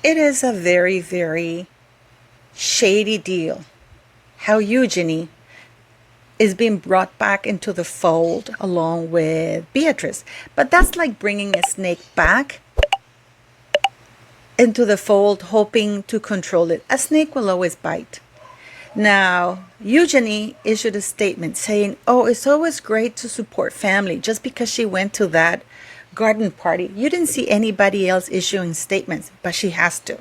It is a very, very shady deal how Eugenie is being brought back into the fold along with Beatrice. But that's like bringing a snake back into the fold, hoping to control it. A snake will always bite. Now, Eugenie issued a statement saying, "Oh, it's always great to support family." Just because she went to that garden party, you didn't see anybody else issuing statements, but she has to.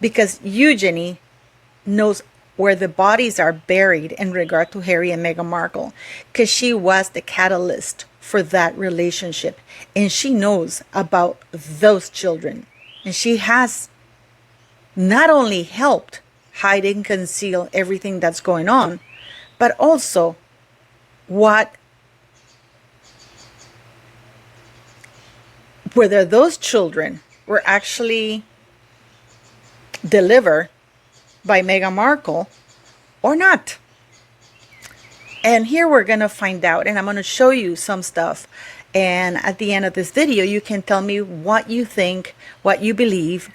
Because Eugenie knows where the bodies are buried in regard to Harry and Meghan Markle, because she was the catalyst for that relationship, and she knows about those children, and she has not only helped hide and conceal everything that's going on, but also whether those children were actually delivered by Meghan Markle or not. And here we're going to find out, and I'm going to show you some stuff. And at the end of this video, you can tell me what you think, what you believe,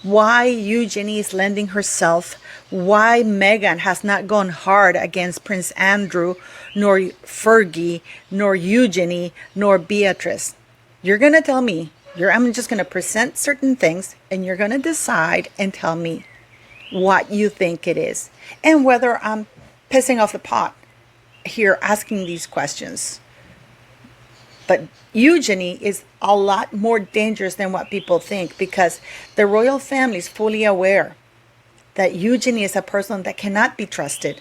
why Eugenie is lending herself, why Meghan has not gone hard against Prince Andrew, nor Fergie, nor Eugenie, nor Beatrice. You're going to tell me. I'm just going to present certain things, and you're going to decide and tell me what you think it is, and whether I'm pissing off the pot here asking these questions. But Eugenie is a lot more dangerous than what people think, because the royal family is fully aware that Eugenie is a person that cannot be trusted,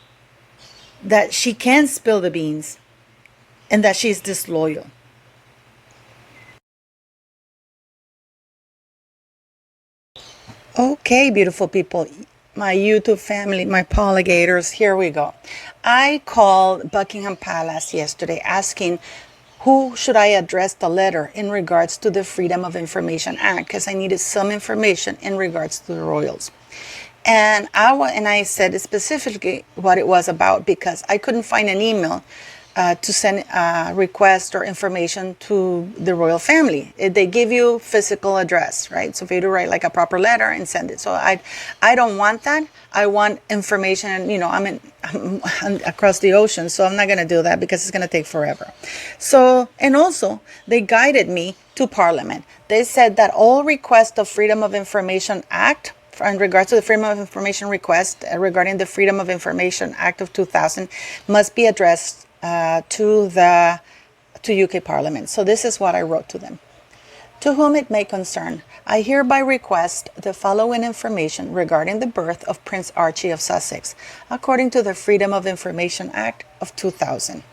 that she can spill the beans, and that she's disloyal. Okay, beautiful people, my YouTube family, my Paula Gators, here we go. I called Buckingham Palace yesterday asking who should I address the letter in regards to the Freedom of Information Act, because I needed some information in regards to the royals. And I said specifically what it was about, because I couldn't find an email to send a request or information to the royal family. They give you physical address, right? So for you to write like a proper letter and send it. So I don't want that. I want information, and I'm across the ocean, so I'm not going to do that because it's going to take forever. So, and also they guided me to Parliament. They said that all requests of Freedom of Information Act in regards to the Freedom of Information request regarding the Freedom of Information Act of 2000 must be addressed to UK Parliament. So this is what I wrote to them. To whom it may concern, I hereby request the following information regarding the birth of Prince Archie of Sussex, according to the Freedom of Information Act of 2000.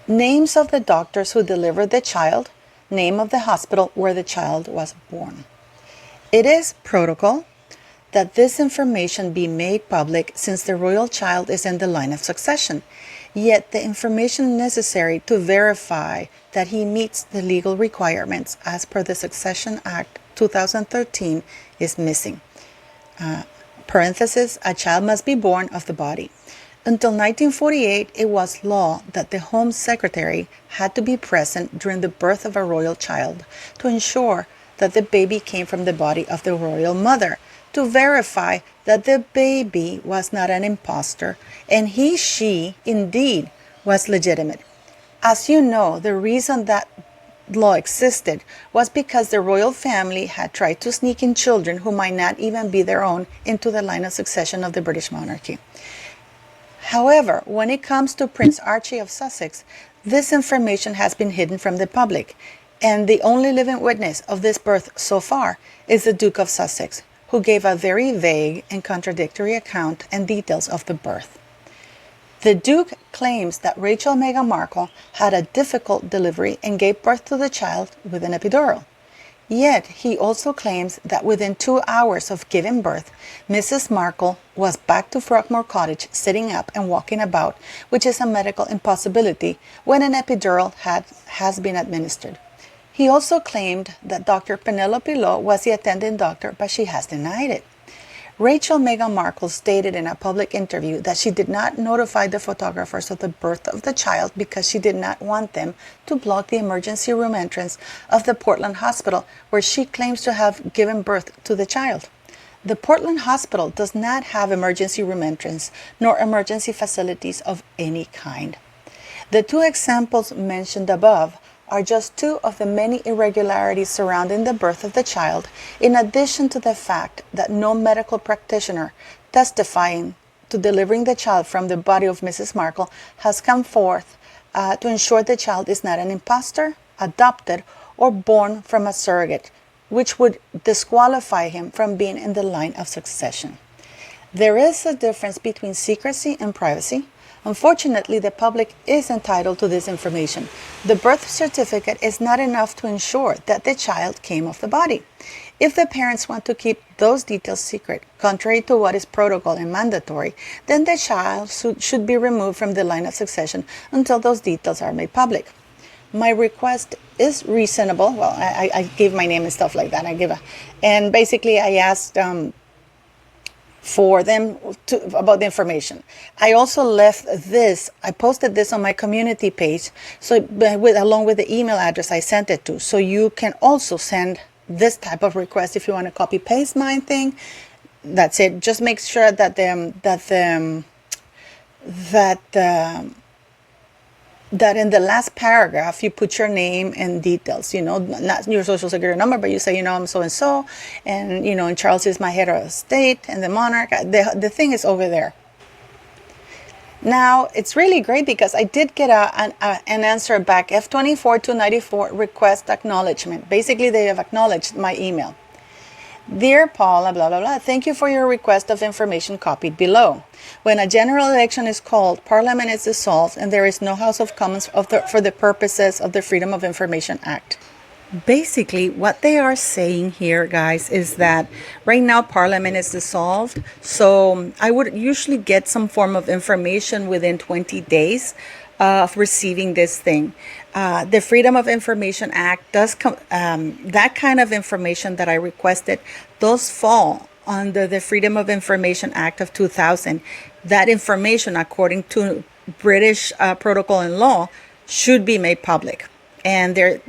Names of the doctors who delivered the child, name of the hospital where the child was born. It is protocol that this information be made public, since the royal child is in the line of succession. Yet the information necessary to verify that he meets the legal requirements as per the Succession Act 2013 is missing. Parenthesis, a child must be born of the body. Until 1948, it was law that the Home Secretary had to be present during the birth of a royal child to ensure that the baby came from the body of the royal mother, to verify that the baby was not an impostor and she indeed was legitimate. As you know, the reason that law existed was because the royal family had tried to sneak in children who might not even be their own into the line of succession of the British monarchy. However, when it comes to Prince Archie of Sussex, this information has been hidden from the public, and the only living witness of this birth so far is the Duke of Sussex, who gave a very vague and contradictory account and details of the birth. The Duke claims that Rachel Meghan Markle had a difficult delivery and gave birth to the child with an epidural. Yet he also claims that within 2 hours of giving birth, Mrs. Markle was back to Frogmore Cottage, sitting up and walking about, which is a medical impossibility when an epidural has been administered. He also claimed that Dr. Penelope Lowe was the attending doctor, but she has denied it. Rachel Meghan Markle stated in a public interview that she did not notify the photographers of the birth of the child because she did not want them to block the emergency room entrance of the Portland hospital where she claims to have given birth to the child. The Portland hospital does not have emergency room entrance nor emergency facilities of any kind. The two examples mentioned above are just two of the many irregularities surrounding the birth of the child, in addition to the fact that no medical practitioner testifying to delivering the child from the body of Mrs. Markle has come forth to ensure the child is not an imposter, adopted, or born from a surrogate, which would disqualify him from being in the line of succession. There is a difference between secrecy and privacy. Unfortunately, the public is entitled to this information. The birth certificate is not enough to ensure that the child came off the body. If the parents want to keep those details secret, contrary to what is protocol and mandatory, then the child should be removed from the line of succession until those details are made public. My request is reasonable. Well, I gave my name and stuff like that. And basically I asked for them about the information. I also left this. I posted this on my community page, so along with the email address I sent it to. So you can also send this type of request if you want to copy paste my thing. That's it. Just make sure that that in the last paragraph you put your name and details, not your social security number, but you say, I'm so and so, and Charles is my head of state and the monarch. The thing is over there. Now it's really great because I did get an answer back, F24-294 request acknowledgement. Basically, they have acknowledged my email. Dear Paula, blah, blah, blah, thank you for your request of information copied below. When a general election is called, Parliament is dissolved, and there is no House of Commons for the purposes of the Freedom of Information Act. Basically, what they are saying here, guys, is that right now Parliament is dissolved, so I would usually get some form of information within 20 days of receiving this thing. The Freedom of Information Act does that kind of information that I requested does fall under the Freedom of Information Act of 2000. That information, according to British protocol and law, should be made public. And there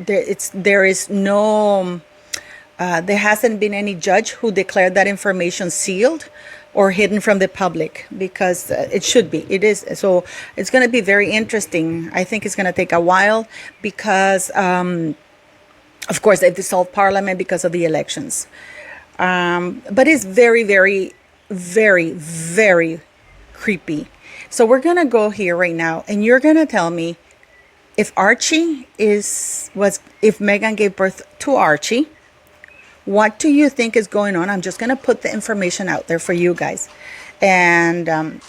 hasn't been any judge who declared that information sealed or hidden from the public, because it should be. It is. So it's going to be very interesting. I think it's going to take a while because, of course, they dissolved Parliament because of the elections. But it's very, very, very, very creepy. So we're going to go here right now, and you're going to tell me if if Meghan gave birth to Archie. What do you think is going on? I'm just going to put the information out there for you guys. And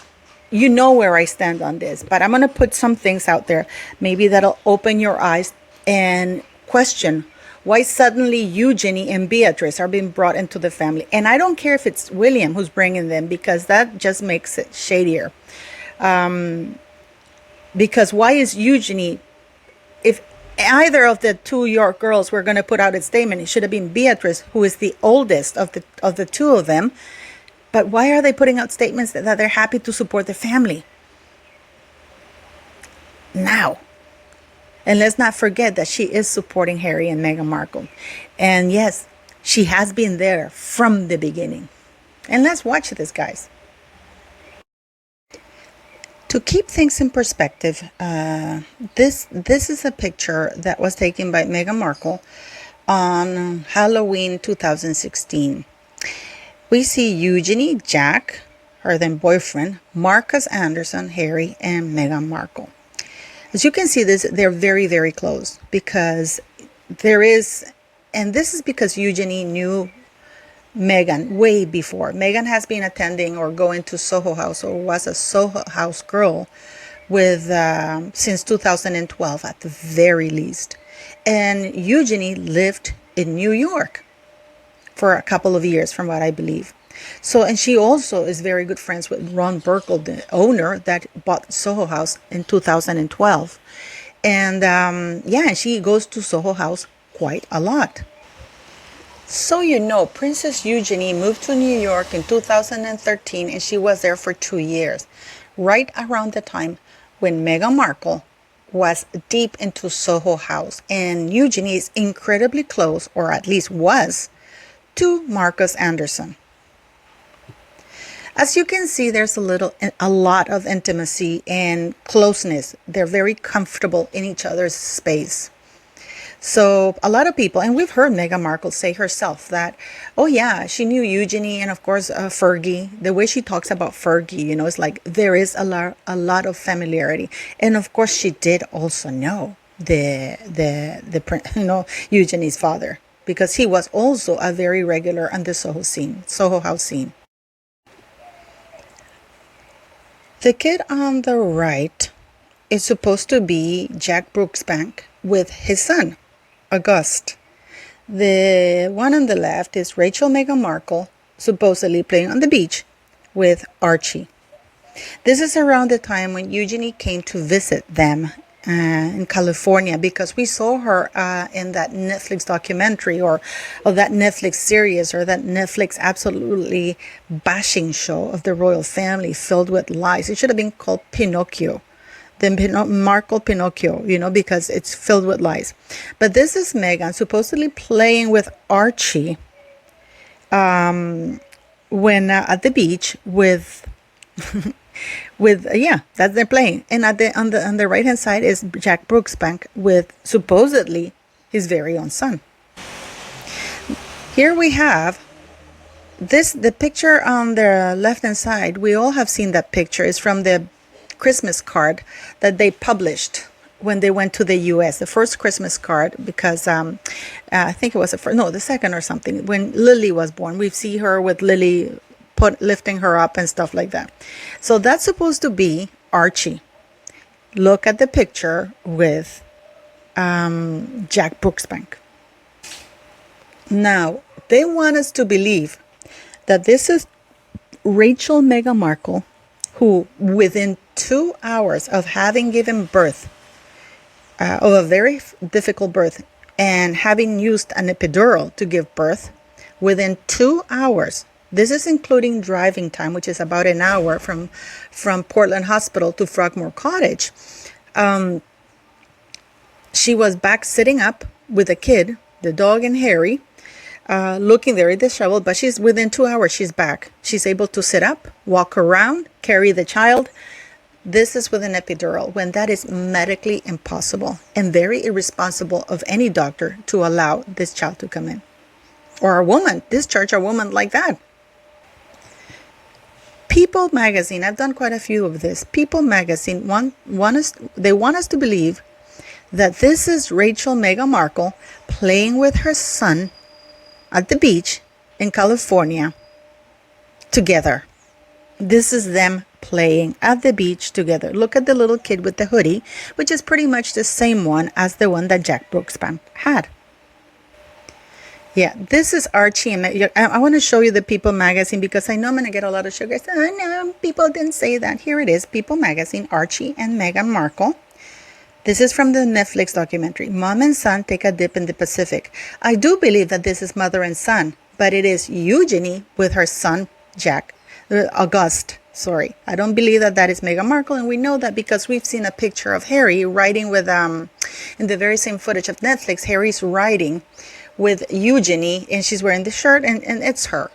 you know where I stand on this. But I'm going to put some things out there. Maybe that'll open your eyes and question why suddenly Eugenie and Beatrice are being brought into the family. And I don't care if it's William who's bringing them, because that just makes it shadier. Because why is Eugenie... If either of the two York girls were going to put out a statement, it should have been Beatrice, who is the oldest of the two of them. But why are they putting out statements that they're happy to support the family now? And let's not forget that she is supporting Harry and Meghan Markle. And yes, she has been there from the beginning. And let's watch this, guys. To keep things in perspective, this is a picture that was taken by Meghan Markle on Halloween 2016. We see Eugenie, Jack, her then boyfriend, Marcus Anderson, Harry, and Meghan Markle. As you can see, they're very, very close, because and this is because Eugenie knew Meghan way before. Meghan has been attending or going to Soho House, or was a Soho House girl with since 2012 at the very least. And Eugenie lived in New York for a couple of years, from what I believe. So, and she also is very good friends with Ron Burkle, the owner that bought Soho House in 2012. And yeah, she goes to Soho House quite a lot. So you know, Princess Eugenie moved to New York in 2013 and she was there for 2 years, right around the time when Meghan Markle was deep into Soho House. And Eugenie is incredibly close, or at least was, to Marcus Anderson. As you can see, there's a lot of intimacy and closeness. They're very comfortable in each other's space. So a lot of people, and we've heard Meghan Markle say herself that, oh yeah, she knew Eugenie and of course Fergie. The way she talks about Fergie, you know, it's like there is a lot of familiarity. And of course, she did also know Eugenie's father, because he was also a very regular on the Soho House scene. The kid on the right is supposed to be Jack Brooksbank with his son, August. The one on the left is Rachel Meghan Markle, supposedly playing on the beach with Archie. This is around the time when Eugenie came to visit them in California, because we saw her in that Netflix documentary or that Netflix series or that Netflix absolutely bashing show of the royal family filled with lies. It should have been called Pinocchio. The Markle Pinocchio, you know, because it's filled with lies. But this is Meghan supposedly playing with Archie when at the beach with that they're playing. And on the right hand side is Jack Brooksbank with supposedly his very own son. Here we have the picture on the left hand side. We all have seen that picture. It's from the Christmas card that they published when they went to the US, the first Christmas card, because I think it was the second or something, when Lily was born. We see her with Lily lifting her up and stuff like that. So that's supposed to be Archie. Look at the picture with Jack Brooksbank. Now, they want us to believe that this is Rachel Meghan Markle, who within 2 hours of having given birth, of a very difficult birth, and having used an epidural to give birth, within 2 hours, this is including driving time, which is about an hour from Portland Hospital to Frogmore Cottage, she was back sitting up with a kid, the dog and Harry, looking very disheveled, but she's within 2 hours, she's back. She's able to sit up, walk around, carry the child. This is with an epidural, when that is medically impossible and very irresponsible of any doctor to allow this child to come in. Or a woman, discharge a woman like that. People magazine, I've done quite a few of this. People magazine want us to believe that this is Rachel Meghan Markle playing with her son at the beach in California together. This is them playing at the beach together. Look at the little kid with the hoodie, which is pretty much the same one as the one that Jack Brooksbank had. Yeah, this is Archie. And I want to show you the People magazine, because I know I'm going to get a lot of sugar. Oh, no, People didn't say that. Here it is, People magazine, Archie and Meghan Markle. This is from the Netflix documentary, Mom and Son Take a Dip in the Pacific. I do believe that this is mother and son, but it is Eugenie with her son, August. Sorry, I don't believe that is Meghan Markle, and we know that because we've seen a picture of Harry riding with, in the very same footage of Netflix, Harry's riding with Eugenie, and she's wearing the shirt, and it's her.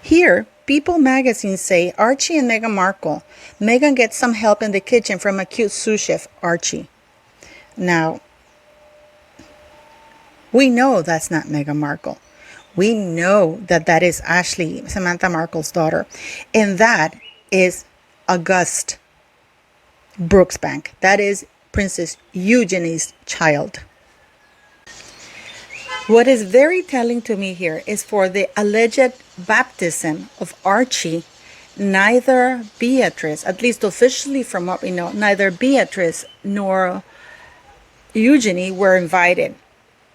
Here, People magazine say Archie and Meghan Markle. Meghan gets some help in the kitchen from a cute sous chef, Archie. Now, we know that's not Meghan Markle. We know that is Ashley, Samantha Markle's daughter. And that is August Brooksbank. That is Princess Eugenie's child. What is very telling to me here is for the alleged baptism of Archie, neither Beatrice, at least officially from what we know, neither Beatrice nor Eugenie were invited.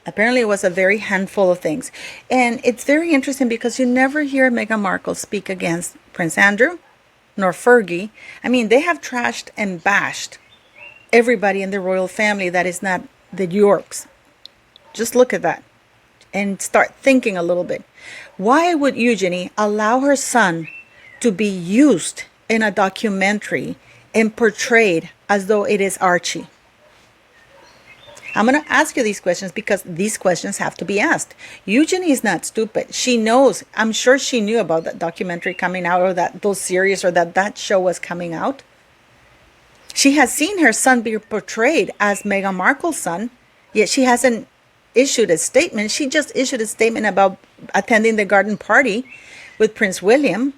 Apparently it was a very handful of things. And it's very interesting because you never hear Meghan Markle speak against Prince Andrew nor Fergie. I mean, they have trashed and bashed everybody in the royal family that is not the Yorks. Just look at that. and start thinking a little bit. Why would Eugenie allow her son to be used in a documentary and portrayed as though it is Archie? I'm going to ask you these questions because these questions have to be asked. Eugenie is not stupid. She knows. I'm sure she knew about that documentary coming out, or that those series, or that show was coming out. She has seen her son be portrayed as Meghan Markle's son, yet she hasn't issued a statement. She just issued a statement about attending the garden party with Prince William,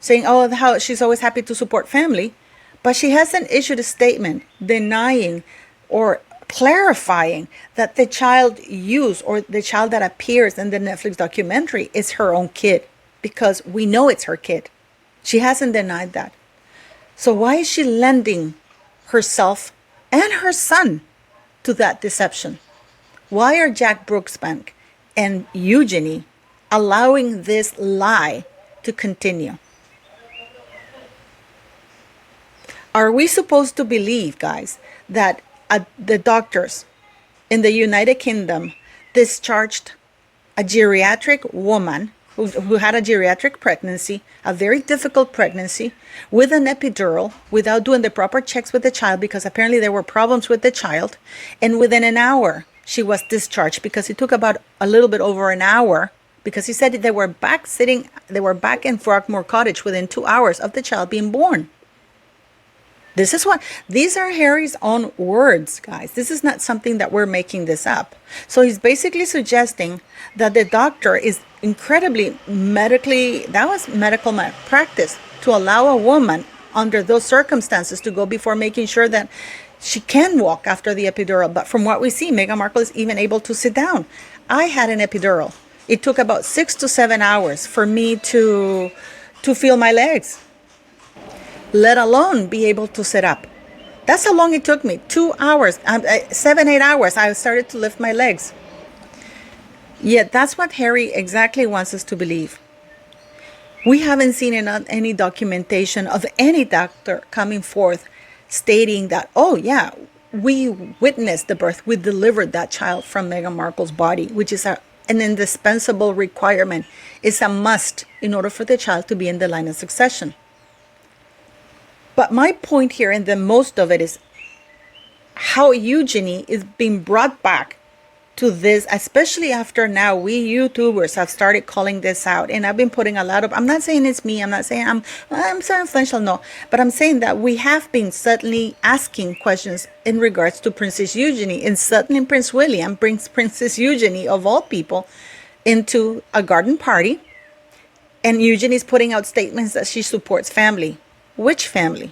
saying, oh, how she's always happy to support family. But she hasn't issued a statement denying or clarifying that the child used, or the child that appears in the Netflix documentary, is her own kid, because we know it's her kid. She hasn't denied that. So why is she lending herself and her son to that deception? Why are Jack Brooksbank and Eugenie allowing this lie to continue? Are we supposed to believe, guys, that the doctors in the United Kingdom discharged a geriatric woman who had a geriatric pregnancy, a very difficult pregnancy, with an epidural, without doing the proper checks with the child, because apparently there were problems with the child, and within an hour she was discharged, because it took about a little bit over an hour, because he said they were back in Frogmore Cottage within 2 hours of the child being born. These are Harry's own words, guys. This is not something that we're making this up. So he's basically suggesting that the doctor is incredibly medical malpractice to allow a woman under those circumstances to go before making sure that she can walk after the epidural. But from what we see, Meghan Markle is even able to sit down. I had an epidural. It took about 6 to 7 hours for me to feel my legs, let alone be able to sit up. That's how long it took me. 2 hours, 7-8 hours, I started to lift my legs. Yet that's what Harry exactly wants us to believe. We haven't seen any documentation of any doctor coming forth stating that, oh yeah, we witnessed the birth, we delivered that child from Meghan Markle's body, which is an indispensable requirement. It's a must in order for the child to be in the line of succession. But my point here, and the most of it, is how Eugenie is being brought back to this, especially after now we YouTubers have started calling this out. And I've been putting a lot of, I'm not saying it's me, I'm not saying I'm so influential, no. But I'm saying that we have been certainly asking questions in regards to Princess Eugenie. And suddenly Prince William brings Princess Eugenie, of all people, into a garden party. And Eugenie's putting out statements that she supports family. Which family?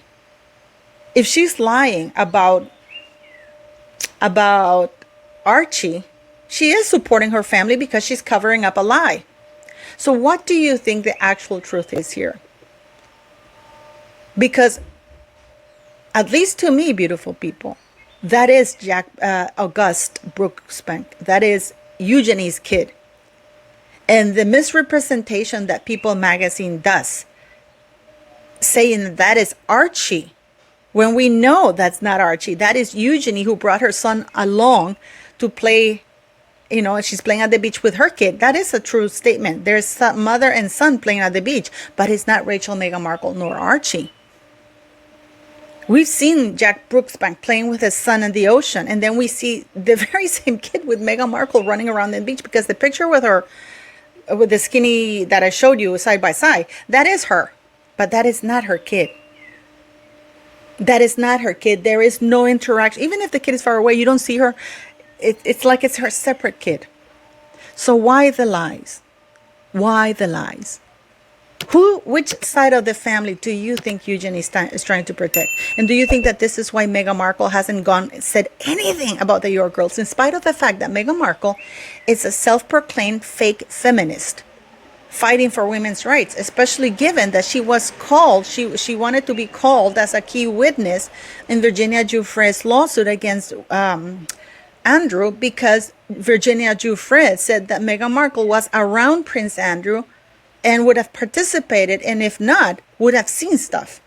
If she's lying about Archie, she is supporting her family because she's covering up a lie. So what do you think the actual truth is here? Because, at least to me, beautiful people, that is August Brooksbank. That is Eugenie's kid. And the misrepresentation that People magazine does, saying that is Archie, when we know that's not Archie. That is Eugenie, who brought her son along to play, she's playing at the beach with her kid. That is a true statement. There's a mother and son playing at the beach, but it's not Rachel, Meghan Markle, nor Archie. We've seen Jack Brooksbank playing with his son in the ocean, and then we see the very same kid with Meghan Markle running around the beach, because the picture with her, with the skinny that I showed you side by side, that is her. But that is not her kid. That is not her kid. There is no interaction. Even if the kid is far away, you don't see her. It's like it's her separate kid. So why the lies? Why the lies? Which side of the family do you think Eugenie is trying to protect? And do you think that this is why Meghan Markle hasn't said anything about the York girls, in spite of the fact that Meghan Markle is a self-proclaimed fake feminist, fighting for women's rights, especially given that she was called, she wanted to be called as a key witness in Virginia Giuffre's lawsuit against Andrew, because Virginia Giuffre said that Meghan Markle was around Prince Andrew and would have participated, and if not, would have seen stuff.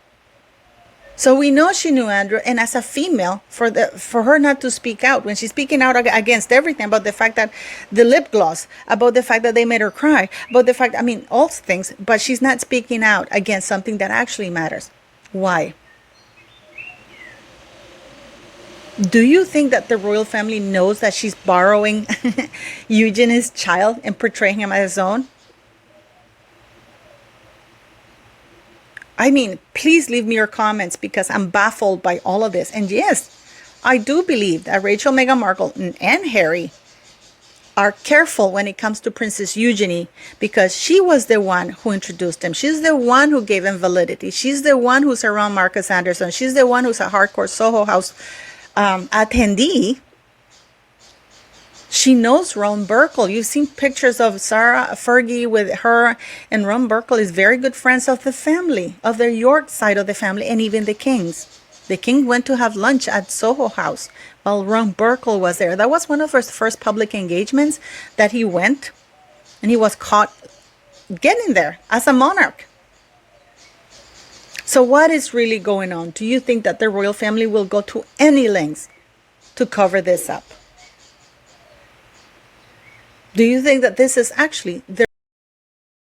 So we know she knew Andrew, and as a female, for her not to speak out when she's speaking out against everything, about the fact that the lip gloss, about the fact that they made her cry, about the fact, I mean, all things, but she's not speaking out against something that actually matters. Why? Do you think that the royal family knows that she's borrowing Eugenie's child and portraying him as his own? I mean, please leave me your comments, because I'm baffled by all of this. And yes, I do believe that Rachel, Meghan Markle, and Harry are careful when it comes to Princess Eugenie, because she was the one who introduced him. She's the one who gave him validity. She's the one who's around Marcus Anderson. She's the one who's a hardcore Soho House attendee. She knows Ron Burkle. You've seen pictures of Sarah Fergie with her, and Ron Burkle is very good friends of the family, of the York side of the family, and even the Kings. The King went to have lunch at Soho House while Ron Burkle was there. That was one of his first public engagements that he went, and he was caught getting there as a monarch. So what is really going on? Do you think that the royal family will go to any lengths to cover this up? Do you think that this is actually